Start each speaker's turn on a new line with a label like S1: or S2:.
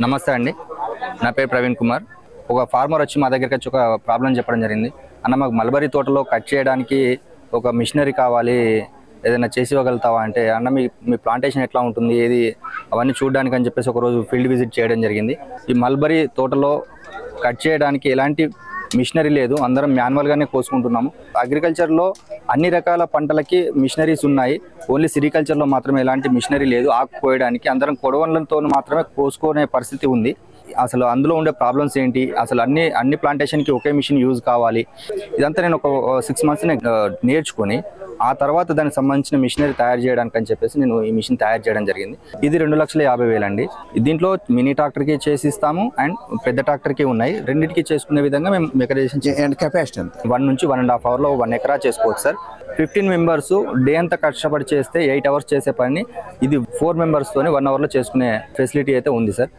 S1: నమస్తే అండి. నా పేరు ప్రవీణ్ కుమార్. ఒక ఫార్మర్ వచ్చి మా దగ్గరికి వచ్చి ఒక ప్రాబ్లం చెప్పడం జరిగింది. అన్న, మాకు మల్బరీ తోటలో కట్ చేయడానికి ఒక మిషనరీ కావాలి, ఏదైనా చేసి ఇవ్వగలుగుతావా అంటే, అన్న మీ ప్లాంటేషన్ ఎట్లా ఉంటుంది, ఏది అవన్నీ చూడడానికి అని చెప్పేసి ఒకరోజు ఫీల్డ్ విజిట్ చేయడం జరిగింది. ఈ మల్బరీ తోటలో కట్ చేయడానికి ఎలాంటి మిషనరీ లేదు, అందరం మాన్యువల్గానే కోసుకుంటున్నాము. అగ్రికల్చర్లో అన్ని రకాల పంటలకి మిషనరీస్ ఉన్నాయి, ఓన్లీ సిరికల్చర్లో మాత్రమే ఎలాంటి మిషనరీ లేదు. ఆకు కోయడానికి అందరం కొడవళ్ళతో మాత్రమే కోసుకునే పరిస్థితి ఉంది. అసలు అందులో ఉండే ప్రాబ్లమ్స్ ఏంటి, అసలు అన్ని ప్లాంటేషన్కి ఒకే మిషన్ యూజ్ కావాలి, ఇదంతా నేను ఒక 6 months నేర్చుకొని ఆ తర్వాత దానికి సంబంధించిన మిషనరీ తయారు చేయడానికి అని చెప్పేసి నేను ఈ మిషన్ తయారు చేయడం జరిగింది. ఇది 2,50,000 అండి. దీంట్లో మినీ ట్రాక్టర్కి చేసి ఇస్తాము అండ్ పెద్ద ట్రాక్టర్కి ఉన్నాయి. రెండింటికి చేసుకునే విధంగా మేము మెకనైజేషన్
S2: కెపాసిటీ
S1: 1 నుంచి 1.5 hourలో 1 ఎకరా చేసుకోవచ్చు సార్. 15 members డే అంతా కష్టపడి చేస్తే 8 hours చేసే పని ఇది 4 members తోని 1 hourలో చేసుకునే ఫెసిలిటీ అయితే ఉంది సార్.